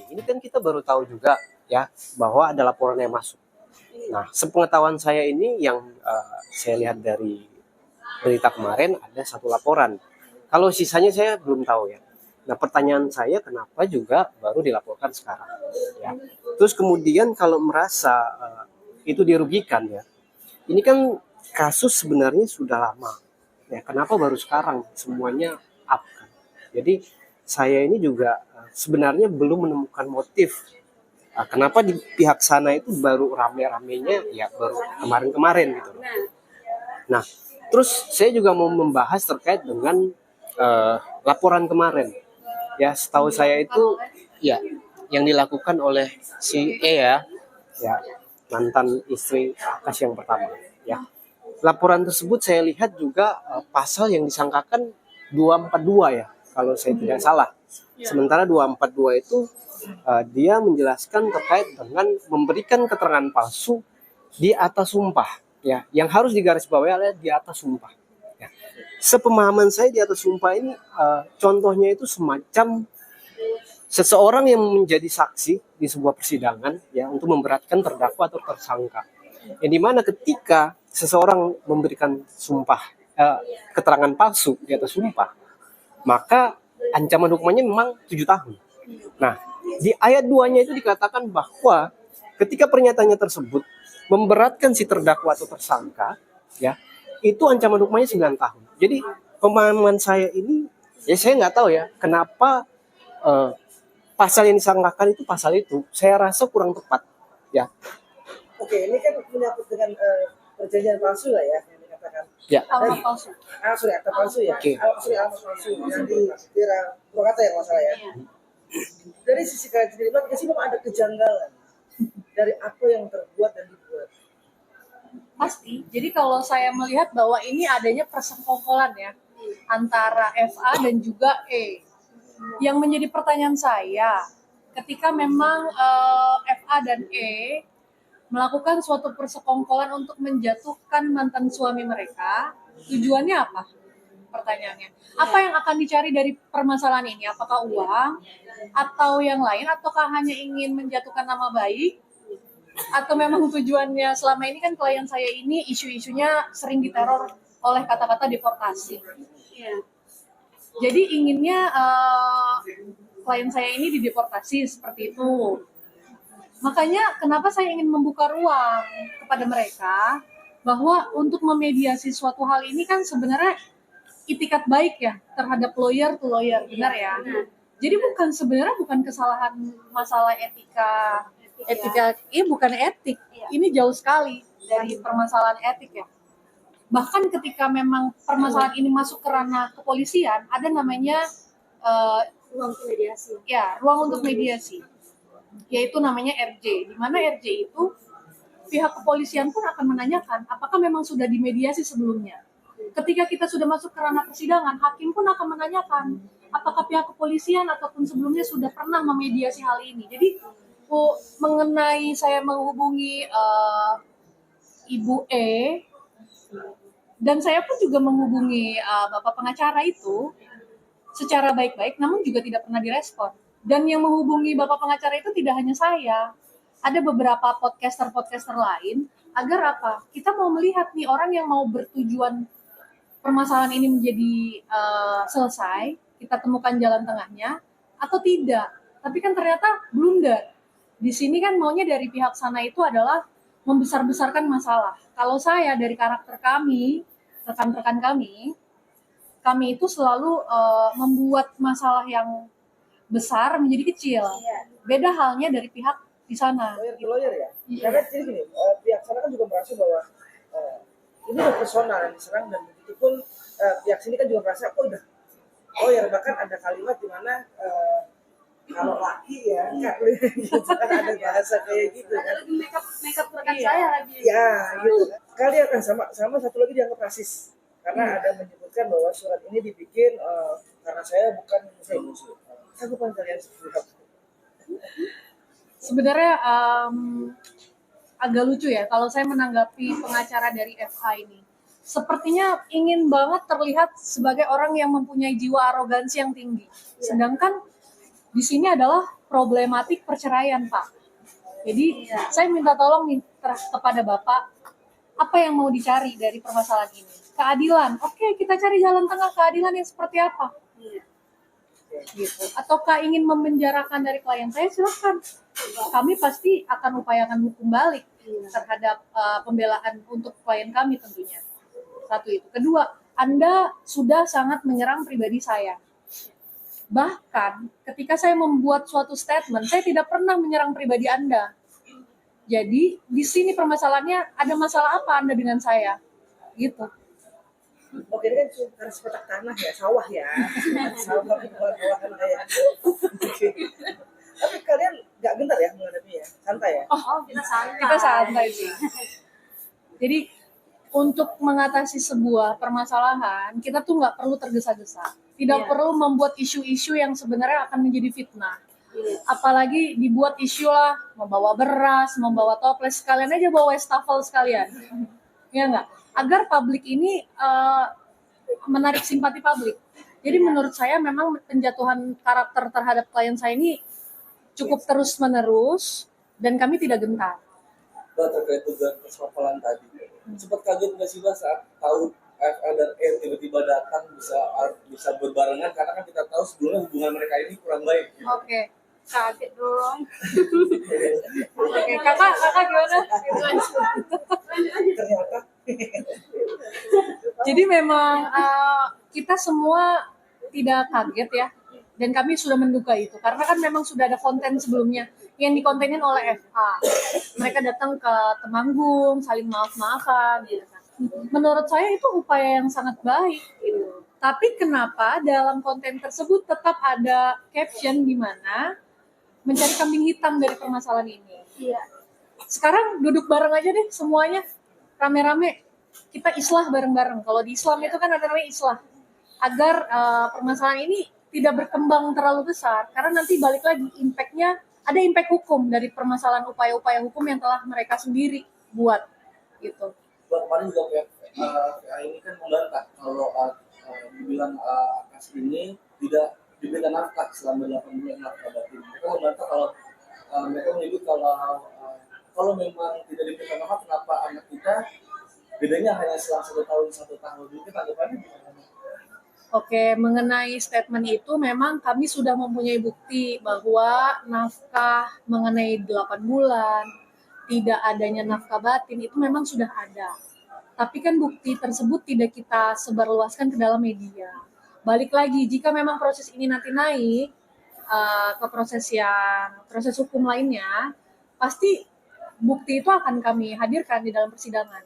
Ini kan kita baru tahu juga ya bahwa ada laporan yang masuk. Nah, sepengetahuan saya ini yang saya lihat dari berita kemarin ada satu laporan. Kalau sisanya saya belum tahu ya. Nah, pertanyaan saya kenapa juga baru dilaporkan sekarang? Ya. Terus kemudian kalau merasa itu dirugikan ya, ini kan kasus sebenarnya sudah lama. Ya, kenapa baru sekarang semuanya up kan? Jadi saya ini juga sebenarnya belum menemukan motif. Kenapa di pihak sana itu baru rame-ramenya ya baru kemarin-kemarin gitu. Nah, terus saya juga mau membahas terkait dengan laporan kemarin. Ya, setahu saya itu ya yang dilakukan oleh si E ya mantan istri Akas yang pertama. Ya, laporan tersebut saya lihat juga pasal yang disangkakan 242 ya, kalau saya tidak salah. Sementara 242 itu dia menjelaskan terkait dengan memberikan keterangan palsu di atas sumpah ya, yang harus digarisbawahi adalah di atas sumpah ya. Sepemahaman saya di atas sumpah ini contohnya itu semacam seseorang yang menjadi saksi di sebuah persidangan ya untuk memberatkan terdakwa atau tersangka, yang dimana ketika seseorang memberikan sumpah keterangan palsu di atas sumpah, maka ancaman hukumannya memang 7 tahun. Nah, di ayat 2-nya itu dikatakan bahwa ketika pernyataannya tersebut memberatkan si terdakwa atau tersangka, ya, itu ancaman hukumannya 9 tahun. Jadi pemahaman saya ini, ya saya nggak tahu ya, kenapa pasal yang disangkakan itu pasal itu, saya rasa kurang tepat, ya. Oke, ini kan menyangkut dengan perjanjian palsu lah ya yang dikatakan. Ya. Alamat palsu. Akta palsu ya. Oke. Alamat palsu yang di daerah Purwakarta ya masalah ya. Dari sisi kajian kasih memang ada kejanggalan dari apa yang terbuat dan dibuat. Pasti. Jadi kalau saya melihat bahwa ini adanya persekongkolan ya antara FA dan juga E. Yang menjadi pertanyaan saya, ketika memang FA dan E melakukan suatu persekongkolan untuk menjatuhkan mantan suami mereka, tujuannya apa? Pertanyaannya. Apa yang akan dicari dari permasalahan ini? Apakah uang atau yang lain, ataukah hanya ingin menjatuhkan nama baik? Atau memang tujuannya selama ini kan klien saya ini isu-isunya sering diteror oleh kata-kata deportasi. Jadi inginnya klien saya ini dideportasi seperti itu. Makanya kenapa saya ingin membuka ruang kepada mereka bahwa untuk memediasi suatu hal ini kan sebenarnya itikat baik ya terhadap lawyer to lawyer, benar ya. Jadi sebenarnya bukan kesalahan masalah etika, bukan etik. Ini jauh sekali dari permasalahan etik ya. Bahkan ketika memang permasalahan ini masuk ke ranah kepolisian, ada namanya ruang mediasi. Ya, ruang untuk mediasi. Yaitu namanya RJ. Di mana RJ itu pihak kepolisian pun akan menanyakan apakah memang sudah dimediasi sebelumnya. Ketika kita sudah masuk ke ranah persidangan, hakim pun akan menanyakan apakah pihak kepolisian ataupun sebelumnya sudah pernah memediasi hal ini. Jadi mengenai saya menghubungi Ibu E, dan saya pun juga menghubungi Bapak pengacara itu secara baik-baik, namun juga tidak pernah direspon. Dan yang menghubungi Bapak pengacara itu tidak hanya saya, ada beberapa podcaster lain, agar apa? Kita mau melihat nih orang yang mau bertujuan permasalahan ini menjadi selesai, kita temukan jalan tengahnya, atau tidak. Tapi kan ternyata blunder. Di sini kan maunya dari pihak sana itu adalah membesar-besarkan masalah. Kalau saya dari karakter kami, rekan-rekan kami itu selalu membuat masalah yang besar menjadi kecil. Beda halnya dari pihak di sana. Lawyer ya. Karena jadi gini, pihak sana kan juga merasa bahwa ini udah personal yang diserang, dan begitu pun pihak sini kan juga merasa udah lawyer. Bahkan ada kalimat di mana kalau laki ya gitu kan, ada bahasa kayak gitu kan. Ada makeup rekan saya lagi. Ya, gitu. Kalian sama satu lagi dianggap rasis. Karena ada menyebutkan bahwa surat ini dibikin karena saya bukan muslim. Tanggapan kalian seperti apa? Sebenarnya agak lucu ya kalau saya menanggapi pengacara dari FH ini. sepertinya ingin banget terlihat sebagai orang yang mempunyai jiwa arogansi yang tinggi. Sedangkan di sini adalah problematik perceraian, Pak. Jadi saya minta tolong nih kepada Bapak, apa yang mau dicari dari permasalahan ini? Keadilan. Oke, kita cari jalan tengah keadilan yang seperti apa? Gitu. Ataukah ingin memenjarakan dari klien saya, silakan. Kami pasti akan upayakan hukum balik terhadap pembelaan untuk klien kami tentunya. Satu itu. Kedua, Anda sudah sangat menyerang pribadi saya. Bahkan ketika saya membuat suatu statement, saya tidak pernah menyerang pribadi Anda. Jadi di sini permasalahannya, ada masalah apa Anda dengan saya? Gitu. Oke, ini kan karena sepetak tanah ya, sawah ya. Sawah buah-buahan kayak. Tapi kalian nggak gentar ya menghadapinya, santai ya? Oh, Kita santai. kita santai sih. Jadi untuk mengatasi sebuah permasalahan, kita tuh nggak perlu tergesa-gesa. Tidak perlu membuat isu-isu yang sebenarnya akan menjadi fitnah. Apalagi dibuat isu lah, membawa beras, membawa toples, sekalian aja bawa wastafel sekalian. Ya nggak? Agar publik ini menarik simpati publik. Jadi menurut saya memang penjatuhan karakter terhadap klien saya ini cukup terus-menerus dan kami tidak gentar. Mbak, terkait dugaan persoalan tadi, sempat kaget nggak sih Mbak saat tahu FA dan E tiba-tiba datang bisa berbarengan, karena kan kita tahu sebelumnya hubungan mereka ini kurang baik. Oke. Kaget dong. Oke, kakak gimana? Ternyata Jadi memang kita semua tidak kaget ya, dan kami sudah menduga itu karena kan memang sudah ada konten sebelumnya yang dikontenin oleh FA. Mereka datang ke Temanggung, saling maaf-maafan gitu kan. Menurut saya itu upaya yang sangat baik gitu. Tapi kenapa dalam konten tersebut tetap ada caption di mana mencari kambing hitam dari permasalahan ini? Iya. Sekarang duduk bareng aja deh semuanya, rame-rame, kita islah bareng-bareng. Kalau di Islam itu kan ada namanya islah, agar permasalahan ini tidak berkembang terlalu besar, karena nanti balik lagi impactnya, ada impact hukum dari permasalahan upaya-upaya hukum yang telah mereka sendiri buat gitu. Mbak, kemarin juga PA ini kan membantah kalau dibilang Akas ini tidak diberikan nafkah selama 8 bulan nafkah batin. Mereka membantah kalau mereka menyebut kalau memang tidak diberikan nafkah, kenapa anak kita bedanya hanya selang 1 tahun. Mungkin tanggapannya gimana? Oke, mengenai statement itu memang kami sudah mempunyai bukti bahwa nafkah mengenai 8 bulan, tidak adanya nafkah batin itu memang sudah ada. Tapi kan bukti tersebut tidak kita sebarluaskan ke dalam media. Balik lagi, jika memang proses ini nanti naik ke proses hukum lainnya, pasti bukti itu akan kami hadirkan di dalam persidangan.